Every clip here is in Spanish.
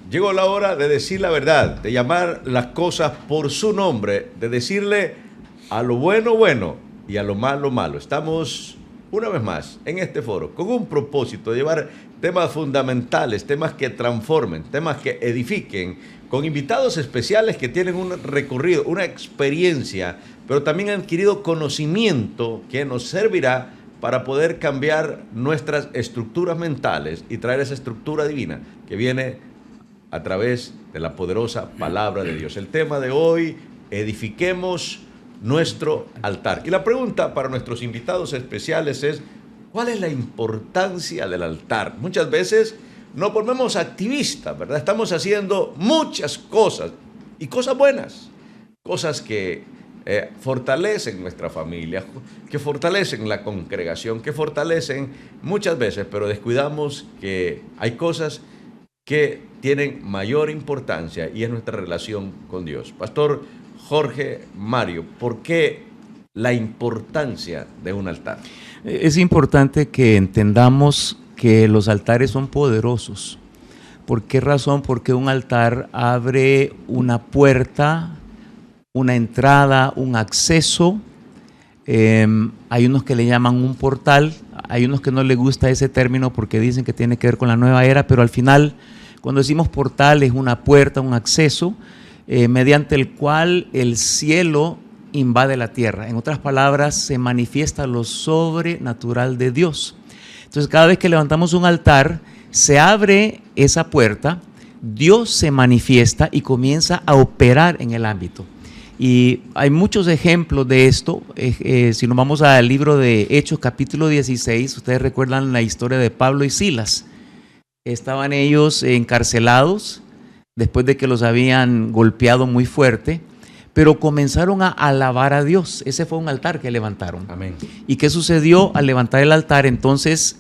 Llegó la hora de decir la verdad, de llamar las cosas por su nombre, de decirle a lo bueno, bueno y a lo malo, malo. Estamos una vez más en este foro con un propósito de llevar temas fundamentales, temas que transformen, temas que edifiquen, con invitados especiales que tienen un recorrido, una experiencia, pero también han adquirido conocimiento que nos servirá para poder cambiar nuestras estructuras mentales y traer esa estructura divina que viene a través de la poderosa palabra de Dios. El tema de hoy, edifiquemos nuestro altar. Y la pregunta para nuestros invitados especiales es, ¿cuál es la importancia del altar? Muchas veces nos volvemos activistas, ¿verdad? Estamos haciendo muchas cosas y cosas buenas, cosas que fortalecen nuestra familia, que fortalecen la congregación, que fortalecen muchas veces, pero descuidamos que hay cosas que tienen mayor importancia y es nuestra relación con Dios. Pastor Jorge Mario, ¿por qué la importancia de un altar? Es importante que entendamos que los altares son poderosos. ¿Por qué razón? Porque un altar abre una puerta, una entrada, un acceso. Hay unos que le llaman un portal, hay unos que no les gusta ese término porque dicen que tiene que ver con la nueva era, pero al final, cuando decimos portal, es una puerta, un acceso, mediante el cual el cielo invade la tierra. En otras palabras, se manifiesta lo sobrenatural de Dios. Entonces, cada vez que levantamos un altar, se abre esa puerta, Dios se manifiesta y comienza a operar en el ámbito. Y hay muchos ejemplos de esto. Si nos vamos al libro de Hechos, capítulo 16, ustedes recuerdan la historia de Pablo y Silas. Estaban ellos encarcelados después de que los habían golpeado muy fuerte, pero comenzaron a alabar a Dios. Ese fue un altar que levantaron. Amén. ¿Y qué sucedió al levantar el altar? Entonces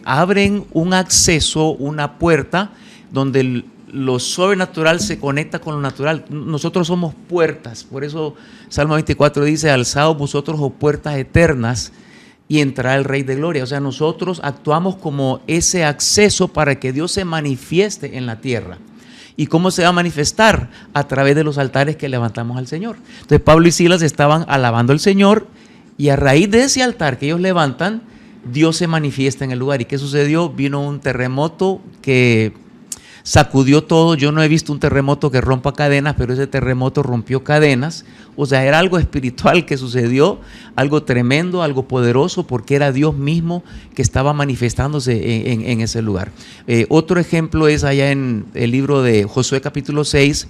abren un acceso, una puerta, donde lo sobrenatural se conecta con lo natural. Nosotros somos puertas, por eso Salmo 24 dice, alzaos vosotros, oh puertas eternas, y entrará el Rey de Gloria. O sea, nosotros actuamos como ese acceso para que Dios se manifieste en la tierra. ¿Y cómo se va a manifestar? A través de los altares que levantamos al Señor. Entonces Pablo y Silas estaban alabando al Señor y a raíz de ese altar que ellos levantan, Dios se manifiesta en el lugar. ¿Y qué sucedió? Vino un terremoto que sacudió todo. Yo no he visto un terremoto que rompa cadenas, pero ese terremoto rompió cadenas. O sea, era algo espiritual que sucedió, algo tremendo, algo poderoso, porque era Dios mismo que estaba manifestándose en ese lugar. Otro ejemplo es allá en el libro de Josué capítulo 6,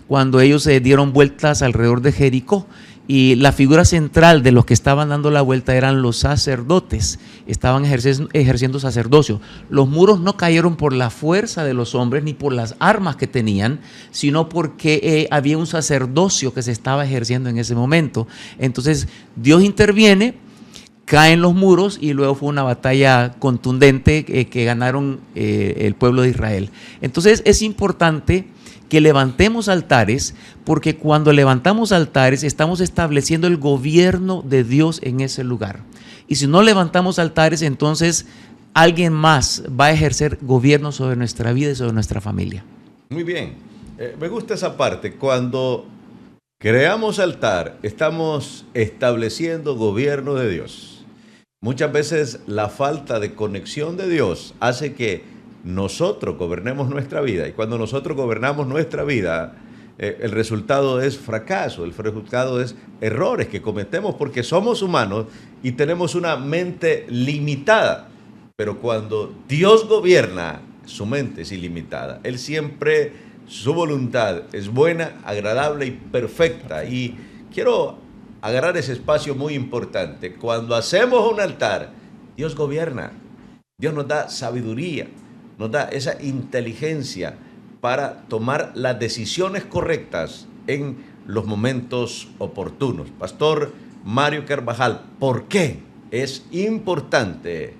cuando ellos se dieron vueltas alrededor de Jericó. Y la figura central de los que estaban dando la vuelta eran los sacerdotes, estaban ejerciendo sacerdocio. Los muros no cayeron por la fuerza de los hombres ni por las armas que tenían, sino porque había un sacerdocio que se estaba ejerciendo en ese momento. Entonces Dios interviene, caen los muros y luego fue una batalla contundente que ganaron el pueblo de Israel. Entonces es importante que levantemos altares, porque cuando levantamos altares estamos estableciendo el gobierno de Dios en ese lugar. Y si no levantamos altares, entonces alguien más va a ejercer gobierno sobre nuestra vida y sobre nuestra familia. Muy bien, me gusta esa parte. Cuando creamos altar, estamos estableciendo gobierno de Dios. Muchas veces la falta de conexión de Dios hace que nosotros gobernemos nuestra vida, y cuando nosotros gobernamos nuestra vida, el resultado es fracaso, el resultado es errores que cometemos porque somos humanos y tenemos una mente limitada. Pero cuando Dios gobierna, su mente es ilimitada. Él siempre, su voluntad es buena, agradable y perfecta. Y quiero agarrar ese espacio muy importante. Cuando hacemos un altar, Dios gobierna, Dios nos da sabiduría, nos da esa inteligencia para tomar las decisiones correctas en los momentos oportunos. Pastor Mario Carvajal, ¿por qué es importante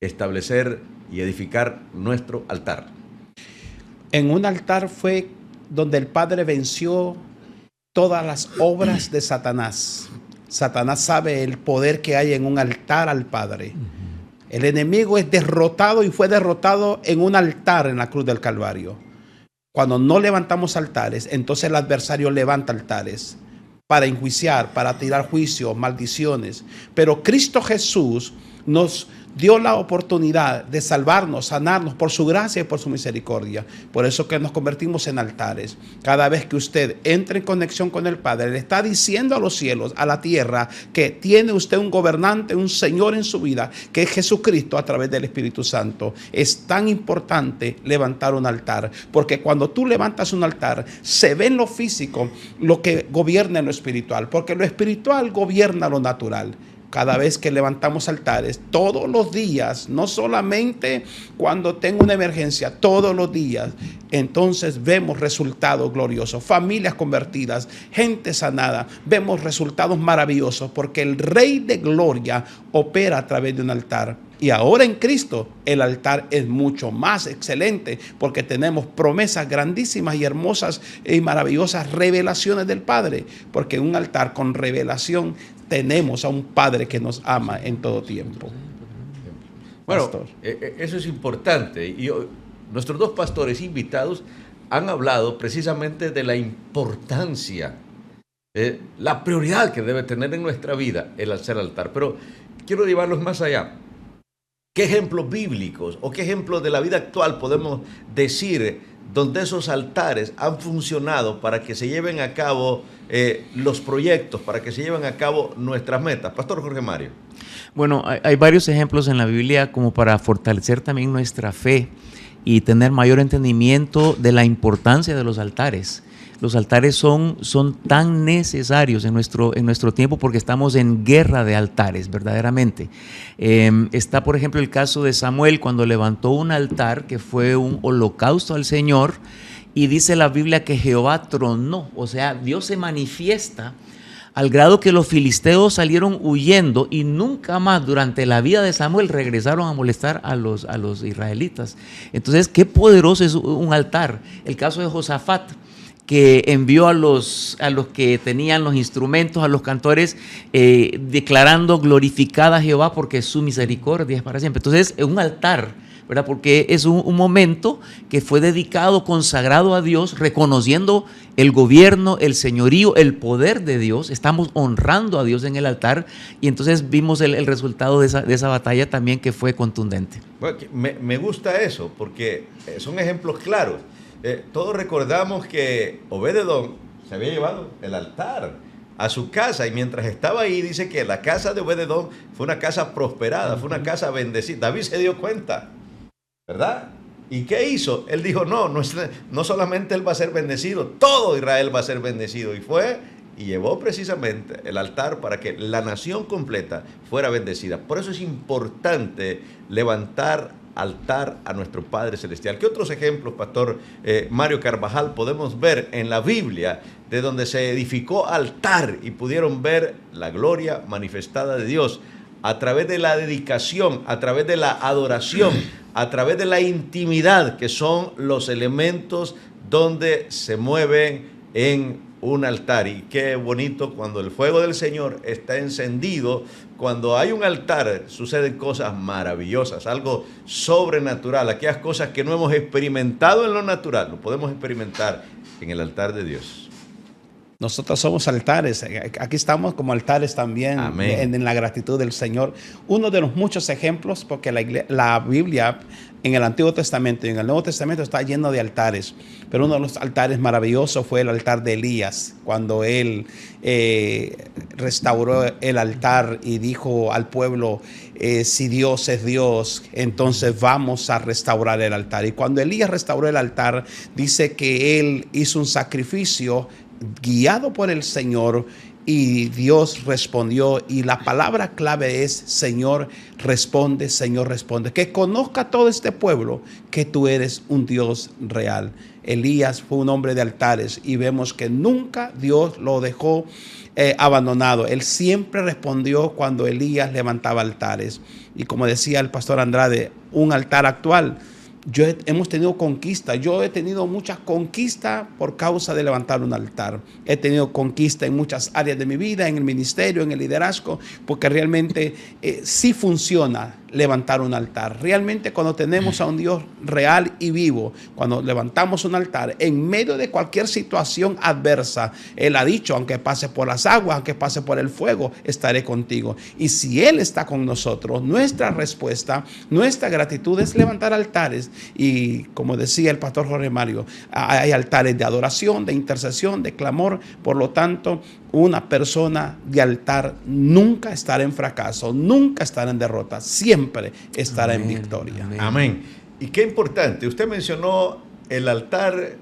establecer y edificar nuestro altar? En un altar fue donde el Padre venció todas las obras de Satanás. Satanás sabe el poder que hay en un altar al Padre. El enemigo es derrotado y fue derrotado en un altar en la cruz del Calvario. Cuando no levantamos altares, entonces el adversario levanta altares para enjuiciar, para tirar juicios, maldiciones. Pero Cristo Jesús nos dio la oportunidad de salvarnos, sanarnos por su gracia y por su misericordia. Por eso que nos convertimos en altares. Cada vez que usted entre en conexión con el Padre, le está diciendo a los cielos, a la tierra, que tiene usted un gobernante, un Señor en su vida, que es Jesucristo a través del Espíritu Santo. Es tan importante levantar un altar, porque cuando tú levantas un altar, se ve en lo físico lo que gobierna en lo espiritual, porque lo espiritual gobierna lo natural. Cada vez que levantamos altares, todos los días, no solamente cuando tengo una emergencia, todos los días, entonces vemos resultados gloriosos, familias convertidas, gente sanada, vemos resultados maravillosos, porque el Rey de Gloria opera a través de un altar. Y ahora en Cristo el altar es mucho más excelente, porque tenemos promesas grandísimas y hermosas y maravillosas revelaciones del Padre, porque en un altar con revelación tenemos a un Padre que nos ama en todo tiempo. Bueno, eso es importante. Y nuestros dos pastores invitados han hablado precisamente de la importancia, la prioridad que debe tener en nuestra vida el hacer altar. Pero quiero llevarlos más allá. ¿Qué ejemplos bíblicos o qué ejemplos de la vida actual podemos decir donde esos altares han funcionado para que se lleven a cabo los proyectos, para que se lleven a cabo nuestras metas? Pastor Jorge Mario. Bueno, hay varios ejemplos en la Biblia como para fortalecer también nuestra fe y tener mayor entendimiento de la importancia de los altares. Los altares son tan necesarios en nuestro tiempo porque estamos en guerra de altares, verdaderamente. Está, por ejemplo, el caso de Samuel cuando levantó un altar que fue un holocausto al Señor, y dice la Biblia que Jehová tronó, o sea, Dios se manifiesta al grado que los filisteos salieron huyendo y nunca más durante la vida de Samuel regresaron a molestar a los israelitas. Entonces, qué poderoso es un altar. El caso de Josafat, que envió a los que tenían los instrumentos, a los cantores, declarando glorificada a Jehová porque su misericordia es para siempre. Entonces, es un altar, ¿verdad? Porque es un momento que fue dedicado, consagrado a Dios, reconociendo el gobierno, el señorío, el poder de Dios. Estamos honrando a Dios en el altar, y entonces vimos el resultado de esa batalla también, que fue contundente. Bueno, me gusta eso, porque son ejemplos claros. Todos recordamos que Obed-Edom se había llevado el altar a su casa, y mientras estaba ahí dice que la casa de Obed-Edom fue una casa prosperada, fue una casa bendecida. David se dio cuenta, ¿verdad? ¿Y qué hizo? Él dijo, no solamente él va a ser bendecido, todo Israel va a ser bendecido. Y fue y llevó precisamente el altar para que la nación completa fuera bendecida. Por eso es importante levantar altar a nuestro Padre Celestial. ¿Qué otros ejemplos, Pastor Mario Carvajal, podemos ver en la Biblia de donde se edificó altar y pudieron ver la gloria manifestada de Dios a través de la dedicación, a través de la adoración, a través de la intimidad, que son los elementos donde se mueven en un altar? Y qué bonito cuando el fuego del Señor está encendido. Cuando hay un altar suceden cosas maravillosas, algo sobrenatural. Aquellas cosas que no hemos experimentado en lo natural, lo podemos experimentar en el altar de Dios. Nosotros somos altares, aquí estamos como altares también en la gratitud del Señor. Uno de los muchos ejemplos, porque la Biblia en el Antiguo Testamento y en el Nuevo Testamento está lleno de altares, pero uno de los altares maravillosos fue el altar de Elías, cuando él restauró el altar y dijo al pueblo, si Dios es Dios, entonces vamos a restaurar el altar. Y cuando Elías restauró el altar, dice que él hizo un sacrificio guiado por el Señor, y Dios respondió. Y la palabra clave es Señor responde, Señor responde. Que conozca todo este pueblo que tú eres un Dios real. Elías fue un hombre de altares, y vemos que nunca Dios lo dejó abandonado. Él siempre respondió cuando Elías levantaba altares. Y como decía el pastor Andrade, un altar actual. Hemos tenido conquista. Yo he tenido muchas conquistas por causa de levantar un altar. He tenido conquista en muchas áreas de mi vida, en el ministerio, en el liderazgo, porque realmente sí funciona levantar un altar. Realmente cuando tenemos a un Dios real y vivo, cuando levantamos un altar en medio de cualquier situación adversa, Él ha dicho, aunque pase por las aguas, aunque pase por el fuego, estaré contigo. Y si Él está con nosotros, nuestra respuesta, nuestra gratitud es levantar altares. Y como decía el pastor Jorge Mario, hay altares de adoración, de intercesión, de clamor. Por lo tanto, una persona de altar nunca estará en fracaso, nunca estará en derrota, siempre estará en victoria. Amén. Y qué importante, usted mencionó el altar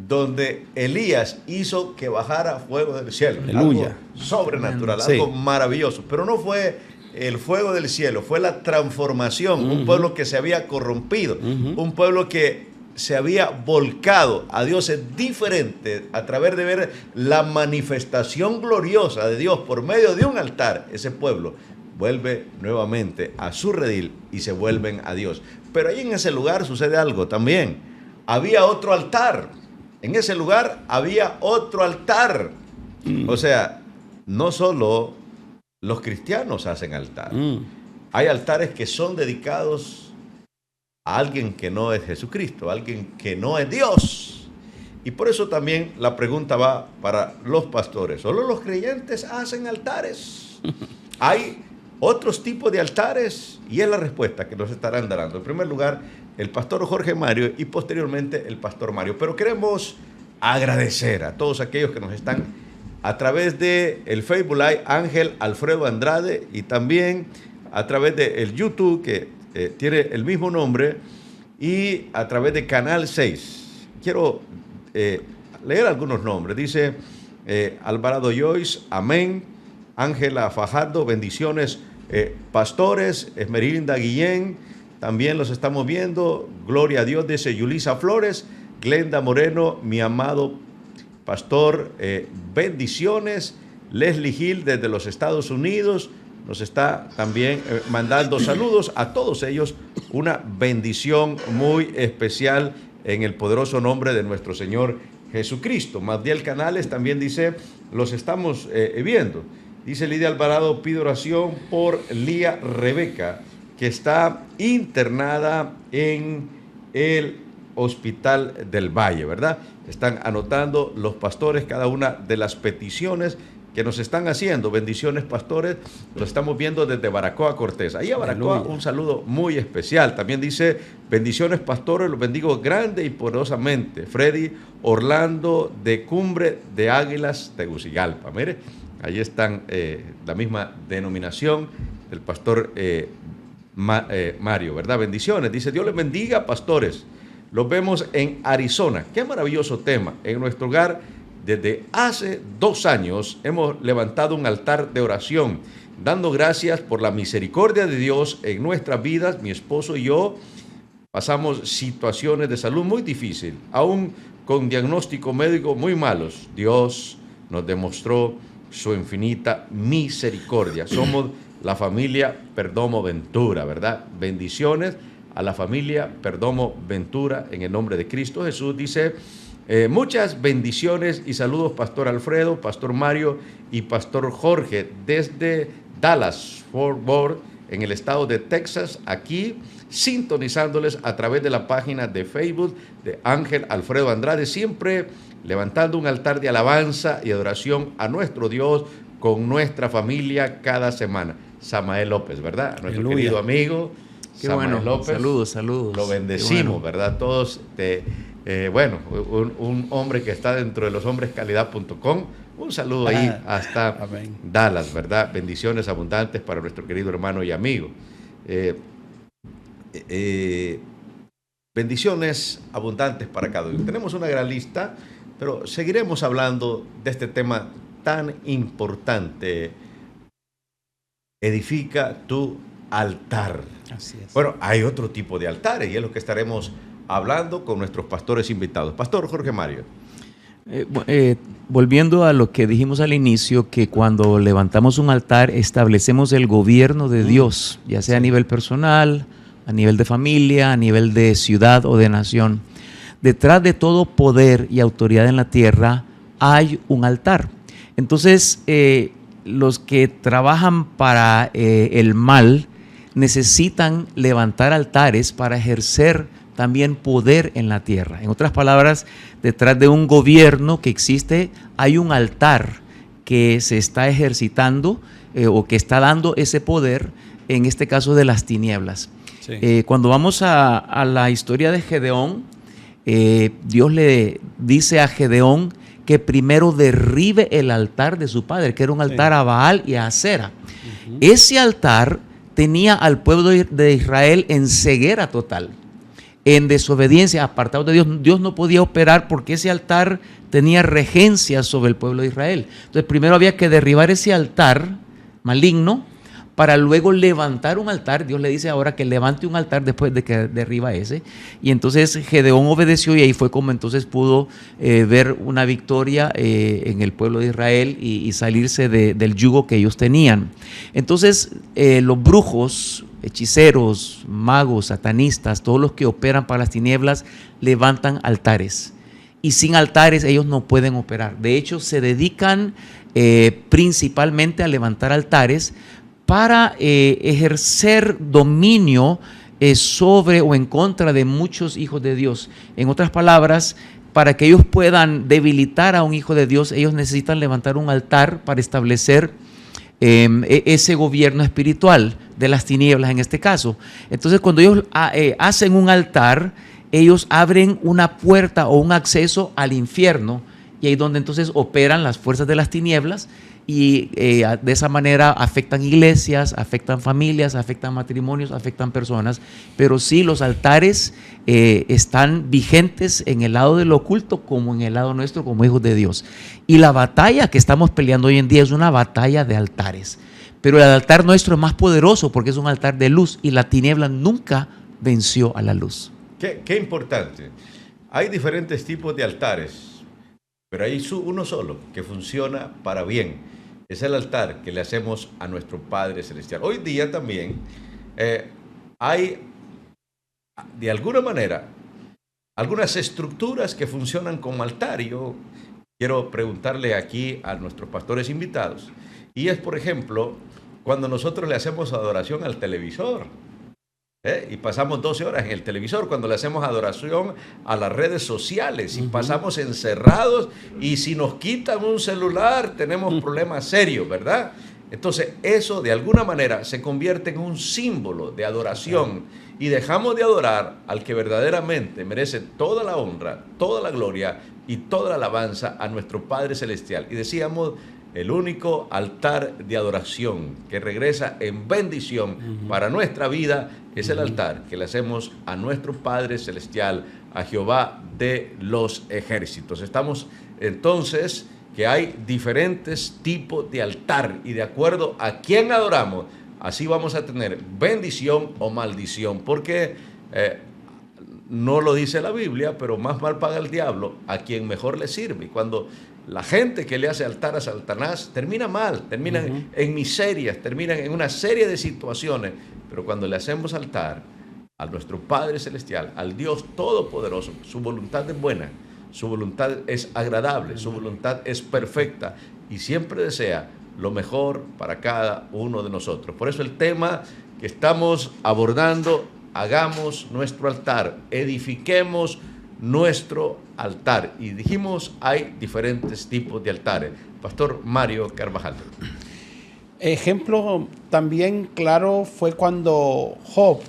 donde Elías hizo que bajara fuego del cielo. Aleluya. Algo sobrenatural, Sí. algo maravilloso. Pero no fue el fuego del cielo, fue la transformación. Un pueblo que se había corrompido, un pueblo que se había volcado a dioses diferentes a través de ver la manifestación gloriosa de Dios por medio de un altar. Ese pueblo vuelve nuevamente a su redil y se vuelven a Dios. Pero ahí en ese lugar sucede algo también. Había otro altar. En ese lugar había otro altar. O sea, no solo los cristianos hacen altar. Hay altares que son dedicados a alguien que no es Jesucristo, a alguien que no es Dios. Y por eso también la pregunta va para los pastores. ¿Solo los creyentes hacen altares? ¿Hay otros tipos de altares? Y es la respuesta que nos estarán dando. En primer lugar, el pastor Jorge Mario y posteriormente el pastor Mario. Pero queremos agradecer a todos aquellos que nos están a través de el Facebook Live, Ángel Alfredo Andrade, y también a través de el YouTube, que tiene el mismo nombre, y a través de Canal 6. Quiero leer algunos nombres. Dice Alvarado Joyce, amén. Ángela Fajardo, bendiciones. Pastores, Esmerinda Guillén, también los estamos viendo. Gloria a Dios, dice Yulisa Flores. Glenda Moreno, mi amado pastor, bendiciones. Leslie Hill desde los Estados Unidos nos está también mandando saludos a todos ellos. Una bendición muy especial en el poderoso nombre de nuestro Señor Jesucristo. Magdiel Canales también dice, los estamos viendo. Dice Lidia Alvarado, pido oración por Lía Rebeca, que está internada en el Hospital del Valle, ¿verdad? Están anotando los pastores cada una de las peticiones que nos están haciendo. Bendiciones, pastores. Lo estamos viendo desde Baracoa, Cortés. Ahí a Baracoa, aleluya, un saludo muy especial. También dice, bendiciones, pastores, los bendigo grande y poderosamente. Freddy Orlando de Cumbre de Águilas, Tegucigalpa. Mire, ahí están la misma denominación del pastor Mario, ¿verdad? Bendiciones. Dice, Dios les bendiga, pastores. Los vemos en Arizona. Qué maravilloso tema. En nuestro hogar, desde hace 2 años hemos levantado un altar de oración, dando gracias por la misericordia de Dios en nuestras vidas. Mi esposo y yo pasamos situaciones de salud muy difíciles, aún con diagnóstico médico muy malos. Dios nos demostró su infinita misericordia. Somos la familia Perdomo Ventura, ¿verdad? Bendiciones a la familia Perdomo Ventura en el nombre de Cristo Jesús. Dice, muchas bendiciones y saludos, pastor Alfredo, pastor Mario y pastor Jorge desde Dallas, Fort Worth, en el estado de Texas, aquí sintonizándoles a través de la página de Facebook de Ángel Alfredo Andrade, siempre levantando un altar de alabanza y adoración a nuestro Dios con nuestra familia cada semana. Samael López, ¿verdad? Nuestro aleluya, querido amigo. Qué Samael bueno, López. saludos. Lo bendecimos, ¿verdad? Todos, un hombre que está dentro de loshombrescalidad.com. Un saludo ahí hasta amén, Dallas, ¿verdad? Bendiciones abundantes para nuestro querido hermano y amigo. Bendiciones abundantes para cada uno. Tenemos una gran lista, pero seguiremos hablando de este tema tan importante. Edifica tu altar. así es. Bueno, hay otro tipo de altares y es lo que estaremos hablando con nuestros pastores invitados. Pastor Jorge Mario. Volviendo a lo que dijimos al inicio, que cuando levantamos un altar establecemos el gobierno de Dios, ya sea a nivel personal, a nivel de familia, a nivel de ciudad o de nación. Detrás de todo poder y autoridad en la tierra hay un altar. Entonces, los que trabajan para el mal necesitan levantar altares para ejercer también poder en la tierra. En otras palabras, detrás de un gobierno que existe, hay un altar que se está ejercitando o que está dando ese poder, en este caso de las tinieblas. Sí. Cuando vamos a la historia de Gedeón, Dios le dice a Gedeón que primero derribe el altar de su padre, que era un altar a Baal y a Acera. Ese altar tenía al pueblo de Israel en ceguera total, en desobediencia, apartado de Dios. Dios no podía operar porque ese altar tenía regencia sobre el pueblo de Israel. Entonces primero había que derribar ese altar maligno para luego levantar un altar. Dios le dice ahora que levante un altar después de que derriba ese. Y entonces Gedeón obedeció, y ahí fue como entonces pudo ver una victoria en el pueblo de Israel y salirse del yugo que ellos tenían. Entonces los brujos, hechiceros, magos, satanistas, todos los que operan para las tinieblas, levantan altares. Y sin altares ellos no pueden operar. De hecho, se dedican principalmente a levantar altares para ejercer dominio sobre o en contra de muchos hijos de Dios. En otras palabras, para que ellos puedan debilitar a un hijo de Dios, ellos necesitan levantar un altar para establecer ese gobierno espiritual de las tinieblas en este caso. Entonces, cuando ellos hacen un altar, ellos abren una puerta o un acceso al infierno, y ahí es donde entonces operan las fuerzas de las tinieblas, y de esa manera afectan iglesias, afectan familias, afectan matrimonios, afectan personas. Pero sí, los altares están vigentes en el lado del oculto como en el lado nuestro como hijos de Dios. Y la batalla que estamos peleando hoy en día es una batalla de altares. Pero el altar nuestro es más poderoso porque es un altar de luz, y la tiniebla nunca venció a la luz. Qué importante. Hay diferentes tipos de altares, pero hay uno solo que funciona para bien. Es el altar que le hacemos a nuestro Padre Celestial. Hoy día también hay, de alguna manera, algunas estructuras que funcionan como altar. Yo quiero preguntarle aquí a nuestros pastores invitados, y es, por ejemplo, cuando nosotros le hacemos adoración al televisor, y pasamos 12 horas en el televisor, cuando le hacemos adoración a las redes sociales, y pasamos encerrados, y si nos quitan un celular tenemos problemas serios, ¿verdad? Entonces eso de alguna manera se convierte en un símbolo de adoración, y dejamos de adorar al que verdaderamente merece toda la honra, toda la gloria y toda la alabanza, a nuestro Padre Celestial. Y decíamos, el único altar de adoración que regresa en bendición para nuestra vida es el altar que le hacemos a nuestro Padre Celestial, a Jehová de los ejércitos. Estamos entonces que hay diferentes tipos de altar, y de acuerdo a quién adoramos, así vamos a tener bendición o maldición, porque no lo dice la Biblia, pero más mal paga el diablo a quien mejor le sirve. Y cuando la gente que le hace altar a Satanás termina mal, terminan en miserias, terminan en una serie de situaciones. Pero cuando le hacemos altar a nuestro Padre Celestial, al Dios Todopoderoso, su voluntad es buena, su voluntad es agradable, su voluntad es perfecta, y siempre desea lo mejor para cada uno de nosotros. Por eso el tema que estamos abordando: hagamos nuestro altar, edifiquemos nuestro altar. Y dijimos, hay diferentes tipos de altares. Pastor Mario Carvajal. Ejemplo también claro fue cuando Job,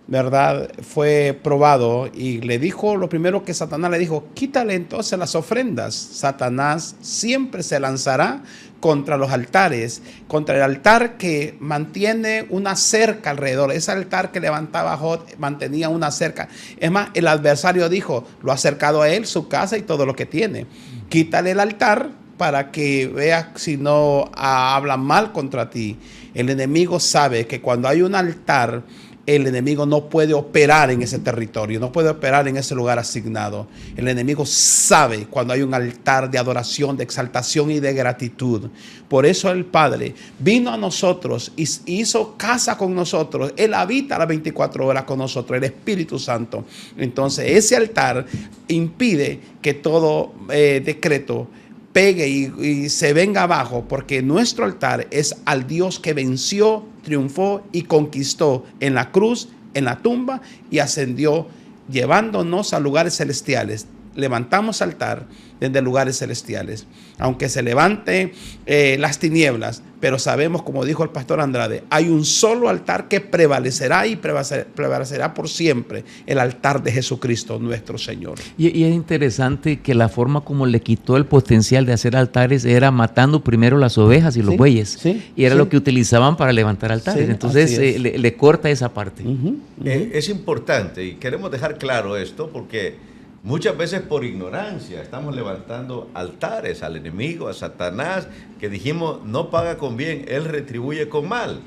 ¿verdad?, fue probado, y le dijo, lo primero que Satanás le dijo: quítale entonces las ofrendas. Satanás siempre se lanzará contra los altares, contra el altar que mantiene una cerca alrededor. Ese altar que levantaba Job mantenía una cerca. Es más, el adversario dijo: lo ha cercado a él, su casa y todo lo que tiene. Quítale el altar para que veas si no hablan mal contra ti. El enemigo sabe que cuando hay un altar, el enemigo no puede operar en ese territorio, no puede operar en ese lugar asignado. El enemigo sabe cuando hay un altar de adoración, de exaltación y de gratitud. Por eso el Padre vino a nosotros y hizo casa con nosotros. Él habita las 24 horas con nosotros, el Espíritu Santo. Entonces ese altar impide que todo decreto pegue y se venga abajo, porque nuestro altar es al Dios que venció, triunfó y conquistó en la cruz, en la tumba y ascendió, llevándonos a lugares celestiales. Levantamos altar desde lugares celestiales, aunque se levante las tinieblas, pero sabemos, como dijo el pastor Andrade, hay un solo altar que prevalecerá y prevalecerá por siempre, el altar de Jesucristo nuestro Señor. Y es interesante que la forma como le quitó el potencial de hacer altares era matando primero las ovejas y los bueyes, y era lo que utilizaban para levantar altares. Sí, entonces le corta esa parte. Es importante y queremos dejar claro esto porque muchas veces por ignorancia estamos levantando altares al enemigo, a Satanás, que dijimos no paga con bien, él retribuye con mal.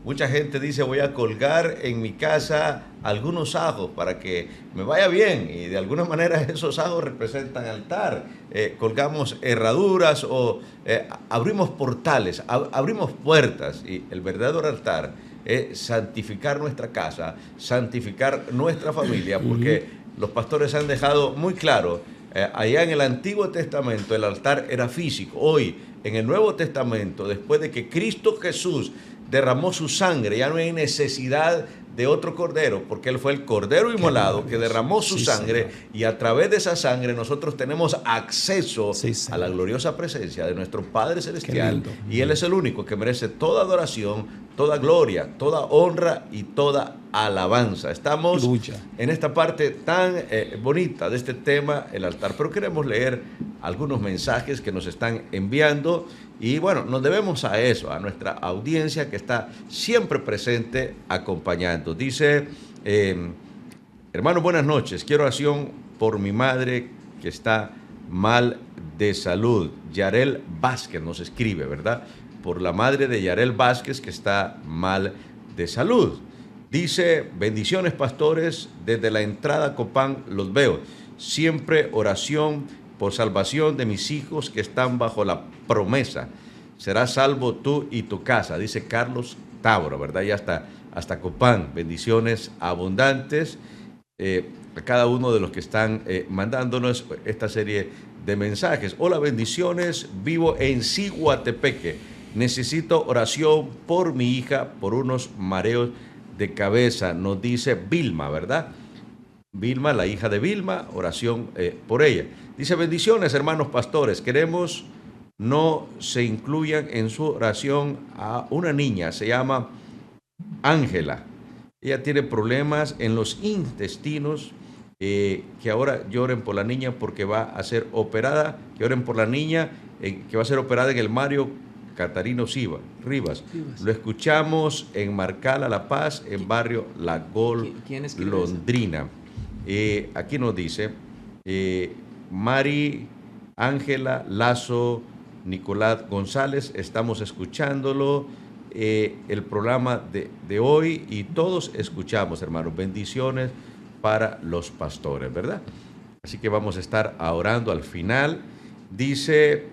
Mucha gente dice voy a colgar en mi casa algunos ajos para que me vaya bien, y de alguna manera esos ajos representan altar. Colgamos herraduras o abrimos portales, abrimos puertas, y el verdadero altar es santificar nuestra casa, santificar nuestra familia, porque los pastores han dejado muy claro, allá en el Antiguo Testamento el altar era físico. Hoy, en el Nuevo Testamento, después de que Cristo Jesús derramó su sangre, ya no hay necesidad de otro cordero, porque Él fue el cordero inmolado que derramó su sangre, y a través de esa sangre nosotros tenemos acceso a la gloriosa presencia de nuestro Padre Celestial, y Él es el único que merece toda adoración, toda gloria, toda honra y toda alabanza. Estamos en esta parte tan bonita de este tema, el altar, pero queremos leer algunos mensajes que nos están enviando. Y bueno, nos debemos a eso, a nuestra audiencia que está siempre presente acompañando. Dice, hermano, buenas noches. Quiero oración por mi madre que está mal de salud. Yarel Vázquez nos escribe, ¿verdad? Por la madre de Yarel Vázquez que está mal de salud. Dice, bendiciones pastores, desde la entrada a Copán los veo. Siempre oración por salvación de mis hijos que están bajo la promesa. Serás salvo tú y tu casa, dice Carlos Tauro, ¿verdad? Ya hasta Copán. Bendiciones abundantes a cada uno de los que están mandándonos esta serie de mensajes. Hola, bendiciones, vivo en Ciguatepeque. Necesito oración por mi hija, por unos mareos de cabeza, nos dice Vilma, ¿verdad? Vilma, la hija de Vilma, oración por ella. Dice, bendiciones, hermanos pastores, queremos no se incluyan en su oración a una niña, se llama Ángela. Ella tiene problemas en los intestinos, que ahora lloren por la niña porque va a ser operada, que oren por la niña que va a ser operada en el Mario Catarino Rivas. Lo escuchamos en Marcala, La Paz, en barrio La Golondrina. Aquí nos dice Mari Ángela Lazo Nicolás González, estamos escuchándolo, el programa de hoy, y todos escuchamos, hermanos. Bendiciones para los pastores, ¿verdad? Así que vamos a estar orando al final. Dice,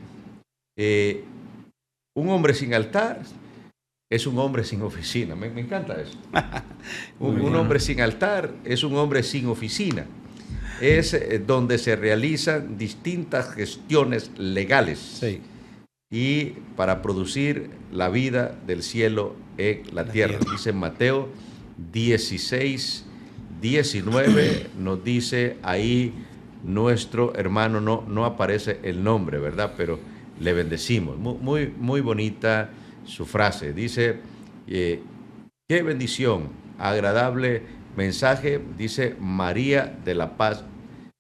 un hombre sin altar es un hombre sin oficina. Me encanta eso. Un hombre sin altar es un hombre sin oficina. Es donde se realizan distintas gestiones legales. Sí. Y para producir la vida del cielo en la tierra. Dice Mateo 16, 19, nos dice ahí nuestro hermano, no aparece el nombre, ¿verdad? Pero le bendecimos. Muy bonita su frase. Dice, qué bendición, agradable mensaje, dice María de la Paz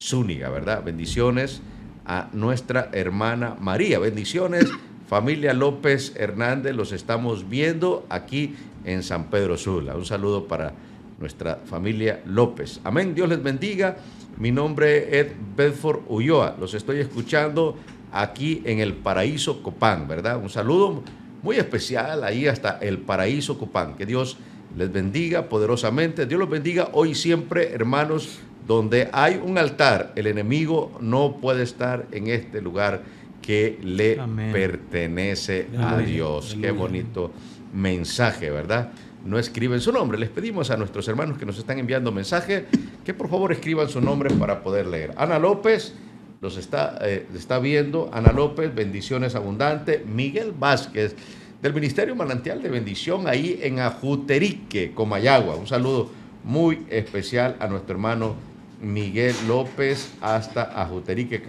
Zúñiga, ¿verdad? Bendiciones a nuestra hermana María. Bendiciones, familia López Hernández, los estamos viendo aquí en San Pedro Sula. Un saludo para nuestra familia López. Amén, Dios les bendiga. Mi nombre es Ed Bedford Ulloa. Los estoy escuchando aquí en el Paraíso Copán, ¿verdad? Un saludo muy especial ahí hasta el Paraíso Copán. Que Dios les bendiga poderosamente. Dios los bendiga hoy y siempre, hermanos. Donde hay un altar, el enemigo no puede estar en este lugar que le pertenece a Dios. Qué bonito mensaje, ¿verdad? No escriben su nombre. Les pedimos a nuestros hermanos que nos están enviando mensaje que por favor escriban su nombre para poder leer. Ana López, los está viendo. Ana López, bendiciones abundantes. Miguel Vázquez, del Ministerio Manantial de Bendición, ahí en Ajuterique, Comayagua. Un saludo muy especial a nuestro hermano Miguel López hasta Ajuterique,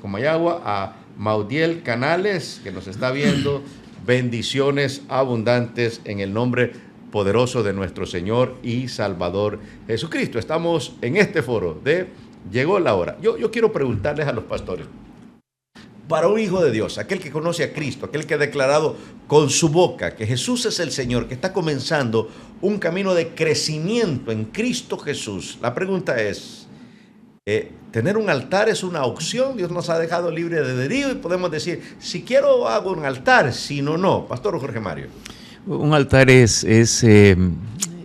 Comayagua. A Maudiel Canales, que nos está viendo. Bendiciones abundantes en el nombre poderoso de nuestro Señor y Salvador Jesucristo. Estamos en este foro de Llegó la Hora. Yo quiero preguntarles a los pastores, para un hijo de Dios, aquel que conoce a Cristo, aquel que ha declarado con su boca que Jesús es el Señor, que está comenzando un camino de crecimiento en Cristo Jesús, la pregunta es, ¿tener un altar es una opción? Dios nos ha dejado libre de albedrío y podemos decir, si quiero hago un altar, si no, no. Pastor Jorge Mario. Un altar es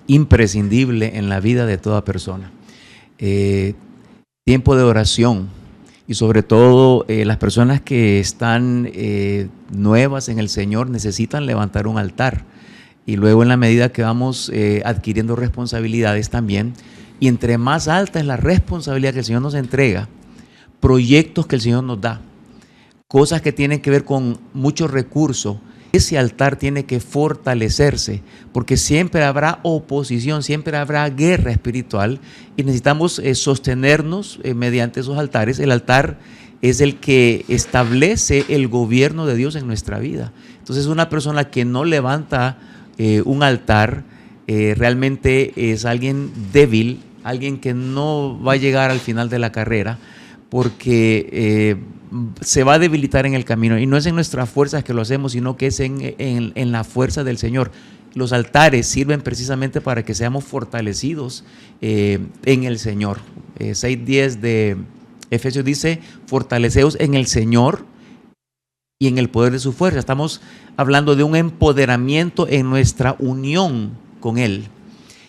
imprescindible en la vida de toda persona. Tiempo de oración y sobre todo las personas que están nuevas en el Señor necesitan levantar un altar. Y luego en la medida que vamos adquiriendo responsabilidades también, y entre más alta es la responsabilidad que el Señor nos entrega, proyectos que el Señor nos da, cosas que tienen que ver con muchos recursos, ese altar tiene que fortalecerse, porque siempre habrá oposición, siempre habrá guerra espiritual y necesitamos sostenernos mediante esos altares. El altar es el que establece el gobierno de Dios en nuestra vida. Entonces una persona que no levanta un altar realmente es alguien débil, alguien que no va a llegar al final de la carrera, porque se va a debilitar en el camino. Y no es en nuestras fuerzas que lo hacemos, sino que es en la fuerza del Señor. Los altares sirven precisamente para que seamos fortalecidos en el Señor. 6:10 de Efesios dice, fortaleceos en el Señor y en el poder de su fuerza. Estamos hablando de un empoderamiento en nuestra unión con Él.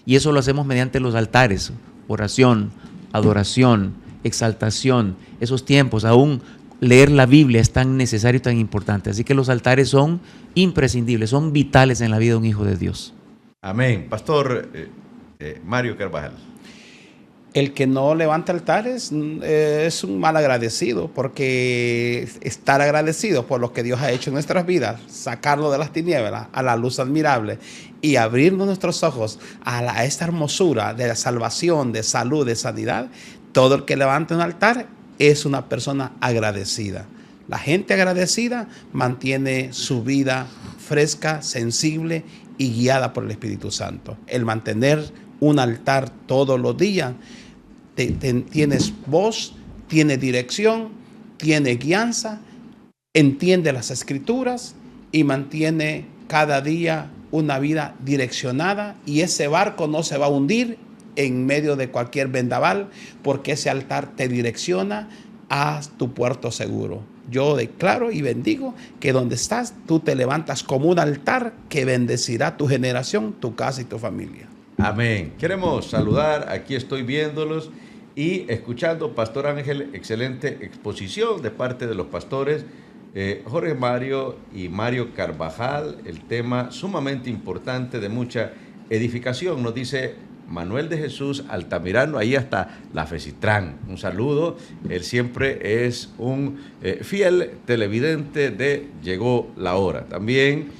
Y eso lo hacemos mediante los altares, oración, adoración, exaltación, esos tiempos. Aún leer la Biblia es tan necesario y tan importante. Así que los altares son imprescindibles, son vitales en la vida de un hijo de Dios. Amén. Pastor Mario Carvajal. El que no levanta altares es un mal agradecido, porque estar agradecido por lo que Dios ha hecho en nuestras vidas, sacarlo de las tinieblas a la luz admirable y abrirnos nuestros ojos a esta hermosura de la salvación, de salud, de sanidad, todo el que levanta un altar es una persona agradecida. La gente agradecida mantiene su vida fresca, sensible y guiada por el Espíritu Santo. El mantener un altar todos los días, tienes voz, tiene dirección, tiene guianza, entiende las Escrituras y mantiene cada día una vida direccionada, y ese barco no se va a hundir en medio de cualquier vendaval, porque ese altar te direcciona a tu puerto seguro. Yo declaro y bendigo que donde estás, tú te levantas como un altar que bendecirá tu generación, tu casa y tu familia. Amén. Queremos saludar, aquí estoy viéndolos y escuchando, Pastor Ángel, excelente exposición de parte de los pastores Jorge Mario y Mario Carvajal, el tema sumamente importante de mucha edificación. Nos dice Manuel de Jesús Altamirano, ahí hasta la Fecitrán. Un saludo, él siempre es un fiel televidente de Llegó la Hora. También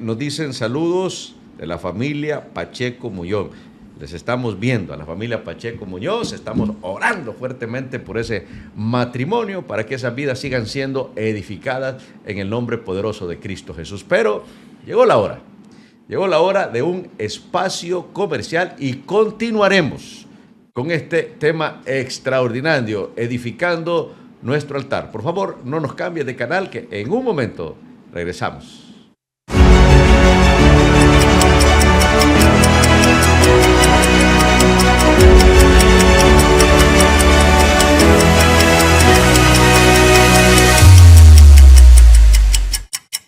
nos dicen saludos de la familia Pacheco Muñoz. Les estamos viendo a la familia Pacheco Muñoz, estamos orando fuertemente por ese matrimonio, para que esas vidas sigan siendo edificadas en el nombre poderoso de Cristo Jesús. Pero llegó la hora de un espacio comercial y continuaremos con este tema extraordinario, edificando nuestro altar. Por favor, no nos cambie de canal, que en un momento regresamos.